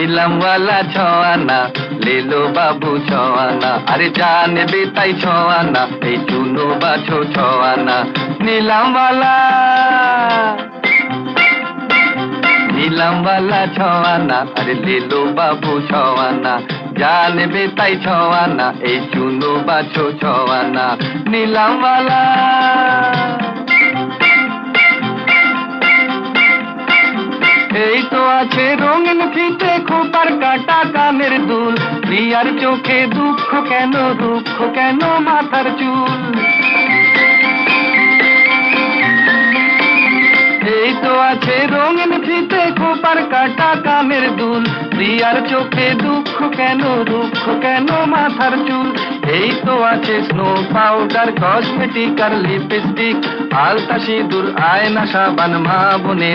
নিলামওয়ালা ছোয়ানা লেলো বাবু ছোয়ানা, আরে জানবে তাই ছোয়ানা, এই চুনো বাছো ছোয়ানা। নিলামওয়ালা নিলামওয়ালা ছোয়ানা, আরে লেলো বাবু ছোয়ানা, জানবে তাই ছোয়ানা, এই চুনো বাছো ছোয়ানা। নিলামওয়ালা এই তো আছে রঙিন ফিতে খোপার কাটা কানের দুল, প্রিয়ার চোখে দুঃখ কেন, দুঃখ কেন মাথার চুল। এই তো আছে রঙিন ফিতে খোপার কাটা কানের দুল, প্রিয়ার চোখে দুঃখ কেন, দুঃখ কেন মাথার চুল। এই তো আছে স্নো পাউডার, কসমেটিক আর লিপস্টিক, আলতা সিঁদুর, আয়না, সাবান, মা বোনের